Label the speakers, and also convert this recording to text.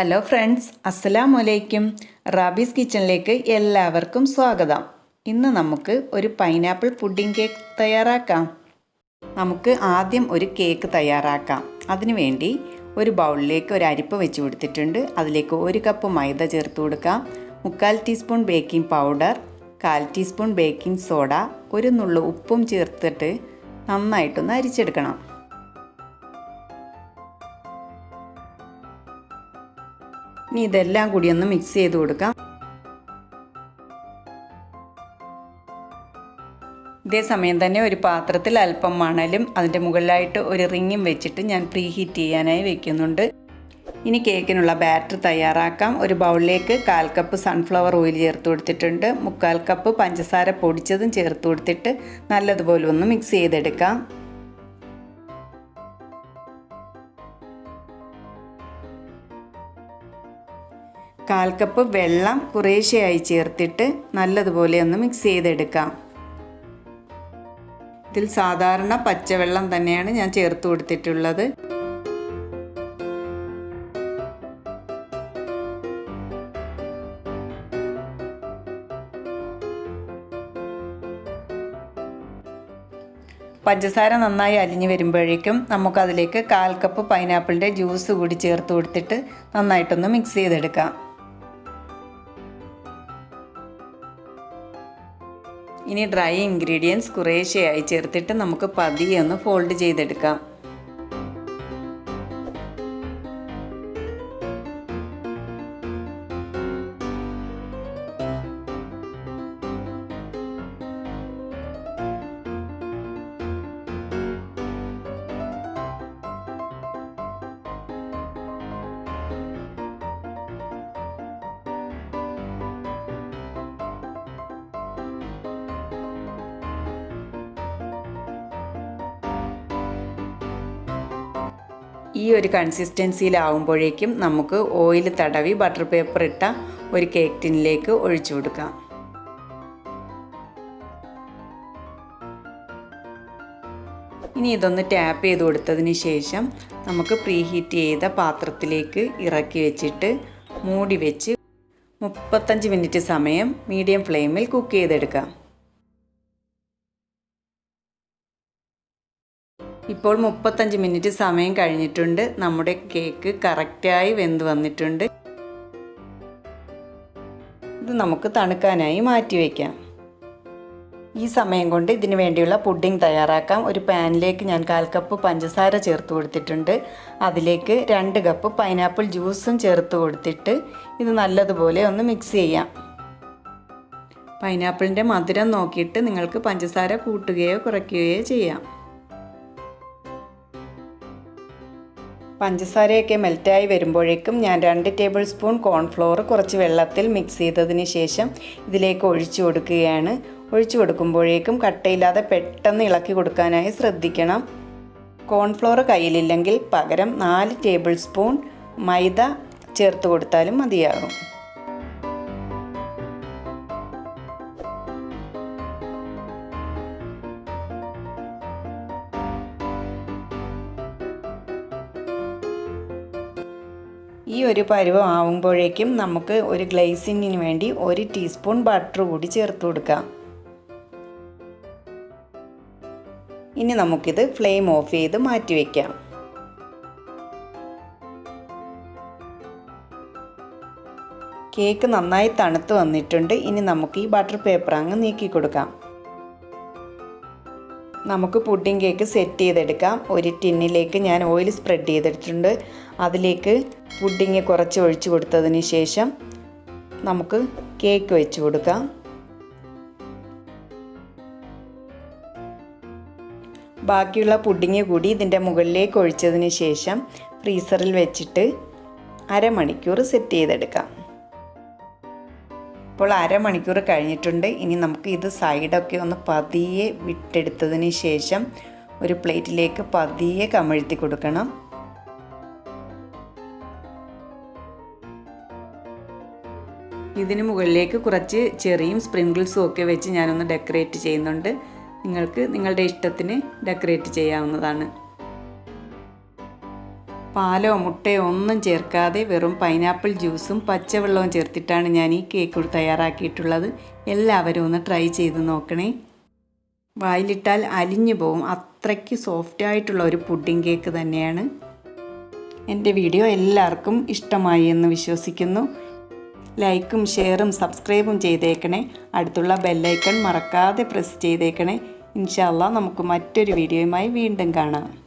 Speaker 1: Hello friends, അസ്സലാമു അലൈക്കും. Rabies കിച്ചണിലേക്ക് എല്ലാവർക്കും സ്വാഗതം. ഇന്ന് നമുക്ക് ഒരു പൈനാപ്പിൾ പുഡിംഗ് കേക്ക് തയ്യാറാക്കാം. നമുക്ക് ആദ്യം ഒരു കേക്ക് തയ്യാറാക്കാം. അതിനുവേണ്ടി ഒരു ബൗളിലേക്ക് ഒരു അരിപ്പ വെച്ച് കൊടുത്തിട്ടുണ്ട്. അതിലേക്ക് 1 കപ്പ് മൈദ ചേർത്ത് കൊടുക്കാം. 3/4 teaspoon baking powder, 1/4 teaspoon baking soda, ഒരു നുള്ളു ഉപ്പും ചേർത്തിട്ട് നന്നായിട്ടൊന്ന് അരിച്ചെടുക്കണം. ഇനി ഇതെല്ലാം കൂടി ഒന്ന് മിക്സ് ചെയ്ത് കൊടുക്കാം. ഇതേ സമയം തന്നെ ഒരു പാത്രത്തിൽ അല്പം മണലും അതിൻ്റെ മുകളിലായിട്ട് ഒരു റിങ്ങും വെച്ചിട്ട് ഞാൻ പ്രീ ഹീറ്റ് ചെയ്യാനായി വെക്കുന്നുണ്ട്. ഇനി കേക്കിനുള്ള ബാറ്റർ തയ്യാറാക്കാം. ഒരു ബൗളിലേക്ക് 1/4 കപ്പ് സൺഫ്ലവർ ഓയിൽ ചേർത്ത് കൊടുത്തിട്ടുണ്ട്. 3/4 കപ്പ് പഞ്ചസാര പൊടിച്ചതും ചേർത്ത് കൊടുത്തിട്ട് നല്ലതുപോലെ ഒന്ന് മിക്സ് ചെയ്തെടുക്കാം. കാൽ കപ്പ് വെള്ളം കുറേശ്ശെയായി ചേർത്തിട്ട് നല്ലതുപോലെ ഒന്ന് മിക്സ് ചെയ്തെടുക്കാം. ഇതിൽ സാധാരണ പച്ചവെള്ളം തന്നെയാണ് ഞാൻ ചേർത്ത് കൊടുത്തിട്ടുള്ളത്. പഞ്ചസാര നന്നായി അലിഞ്ഞു വരുമ്പോഴേക്കും നമുക്കതിലേക്ക് 1/4 കപ്പ് പൈനാപ്പിളിൻ്റെ ജ്യൂസ് കൂടി ചേർത്ത് കൊടുത്തിട്ട് നന്നായിട്ടൊന്ന് മിക്സ് ചെയ്തെടുക്കാം. ഇനി ഡ്രൈ ഇൻഗ്രീഡിയൻസ് കുറേശ്ശെയായി ചേർത്തിട്ട് നമുക്ക് പതിയെ ഒന്ന് ഫോൾഡ് ചെയ്തെടുക്കാം. ഈ ഒരു കൺസിസ്റ്റൻസിയിലാവുമ്പോഴേക്കും നമുക്ക് ഓയിൽ തടവി ബട്ടർ പേപ്പർ ഇട്ട ഒരു കേക്ക് ടിന്നിലേക്ക് ഒഴിച്ചു കൊടുക്കാം. ഇനി ഇതൊന്ന് ടാപ്പ് ചെയ്ത് കൊടുത്തതിന് ശേഷം നമുക്ക് പ്രീ ഹീറ്റ് ചെയ്ത പാത്രത്തിലേക്ക് ഇറക്കി വെച്ചിട്ട് മൂടി വെച്ച് 35 മിനിറ്റ് സമയം മീഡിയം ഫ്ലെയിമിൽ കുക്ക് ചെയ്തെടുക്കാം. ഇപ്പോൾ 35 മിനിറ്റ് സമയം കഴിഞ്ഞിട്ടുണ്ട്. നമ്മുടെ കേക്ക് കറക്റ്റായി വെന്ത് വന്നിട്ടുണ്ട്. ഇത് നമുക്ക് തണുക്കാനായി മാറ്റി വയ്ക്കാം. ഈ സമയം കൊണ്ട് ഇതിന് വേണ്ടിയുള്ള പുഡിംഗ് തയ്യാറാക്കാം. ഒരു പാനിലേക്ക് ഞാൻ 1/4 കപ്പ് പഞ്ചസാര ചേർത്ത് കൊടുത്തിട്ടുണ്ട്. അതിലേക്ക് 2 കപ്പ് പൈനാപ്പിൾ ജ്യൂസും ചേർത്ത് കൊടുത്തിട്ട് ഇത് നല്ലതുപോലെ ഒന്ന് മിക്സ് ചെയ്യാം. പൈനാപ്പിളിൻ്റെ മധുരം നോക്കിയിട്ട് നിങ്ങൾക്ക് പഞ്ചസാര കൂട്ടുകയോ കുറയ്ക്കുകയോ ചെയ്യാം. പഞ്ചസാരയൊക്കെ മെൽറ്റായി വരുമ്പോഴേക്കും ഞാൻ 2 ടേബിൾ സ്പൂൺ കോൺഫ്ലോർ കുറച്ച് വെള്ളത്തിൽ മിക്സ് ചെയ്തതിന് ശേഷം ഇതിലേക്ക് ഒഴിച്ചു കൊടുക്കുകയാണ്. ഒഴിച്ചു കൊടുക്കുമ്പോഴേക്കും കട്ടയില്ലാതെ പെട്ടെന്ന് ഇളക്കി കൊടുക്കാനായി ശ്രദ്ധിക്കണം. കോൺഫ്ലോർ കയ്യിലില്ലെങ്കിൽ പകരം 4 ടേബിൾ സ്പൂൺ മൈദ ചേർത്ത് കൊടുത്താലും മതിയാകും. ഈ ഒരു പരുവം ആവുമ്പോഴേക്കും നമുക്ക് ഒരു ഗ്ലേസിങ്ങിന് വേണ്ടി 1 ടീസ്പൂൺ ബട്ടർ കൂടി ചേർത്ത് കൊടുക്കാം. ഇനി നമുക്കിത് ഫ്ലെയിം ഓഫ് ചെയ്ത് മാറ്റി വയ്ക്കാം. കേക്ക് നന്നായി തണുത്ത് വന്നിട്ടുണ്ട്. ഇനി നമുക്ക് ഈ ബട്ടർ പേപ്പർ അങ്ങ് നീക്കി കൊടുക്കാം. നമുക്ക് പുഡിംഗ് കേക്ക് സെറ്റ് ചെയ്തെടുക്കാം. ഒരു ടിന്നിലേക്ക് ഞാൻ ഓയിൽ സ്പ്രെഡ് ചെയ്തിട്ടുണ്ട്. അതിലേക്ക് പുഡിംഗ് കുറച്ച് ഒഴിച്ചു കൊടുത്തതിന് ശേഷം നമുക്ക് കേക്ക് വെച്ച് കൊടുക്കാം. ബാക്കിയുള്ള പുഡിംഗ് കൂടി ഇതിൻ്റെ മുകളിലേക്ക് ഒഴിച്ചതിന് ശേഷം ഫ്രീസറിൽ വെച്ചിട്ട് അരമണിക്കൂർ സെറ്റ് ചെയ്തെടുക്കാം. ഇപ്പോൾ അരമണിക്കൂർ കഴിഞ്ഞിട്ടുണ്ട്. ഇനി നമുക്ക് ഇത് സൈഡൊക്കെ ഒന്ന് പതിയെ വിട്ടെടുത്തതിന് ശേഷം ഒരു പ്ലേറ്റിലേക്ക് പതിയെ കമഴ്ത്തി കൊടുക്കണം. ഇതിന് മുകളിലേക്ക് കുറച്ച് ചെറിയും സ്പ്രിങ്കിൾസും ഒക്കെ വെച്ച് ഞാനൊന്ന് ഡെക്കറേറ്റ് ചെയ്യുന്നുണ്ട്. നിങ്ങൾക്ക് നിങ്ങളുടെ ഇഷ്ടത്തിന് ഡെക്കറേറ്റ് ചെയ്യാവുന്നതാണ്. പാലോ മുട്ടയോ ഒന്നും ചേർക്കാതെ വെറും പൈനാപ്പിൾ ജ്യൂസും പച്ചവെള്ളവും ചേർത്തിട്ടാണ് ഞാൻ ഈ കേക്ക് തയ്യാറാക്കിയിട്ടുള്ളത്. എല്ലാവരും ഒന്ന് ട്രൈ ചെയ്ത് നോക്കണേ. വായിലിട്ടാൽ അലിഞ്ഞു പോവും, അത്രയ്ക്ക് സോഫ്റ്റായിട്ടുള്ള ഒരു പുഡിംഗ് കേക്ക് തന്നെയാണ്. എൻ്റെ വീഡിയോ എല്ലാവർക്കും ഇഷ്ടമായി എന്ന് വിശ്വസിക്കുന്നു. ലൈക്കും ഷെയറും സബ്സ്ക്രൈബും ചെയ്തേക്കണേ. അടുത്തുള്ള ബെല്ലൈക്കൺ മറക്കാതെ പ്രസ് ചെയ്തേക്കണേ. ഇൻഷാ അല്ലാഹ് നമുക്ക് മറ്റൊരു വീഡിയോയുമായി വീണ്ടും കാണാം.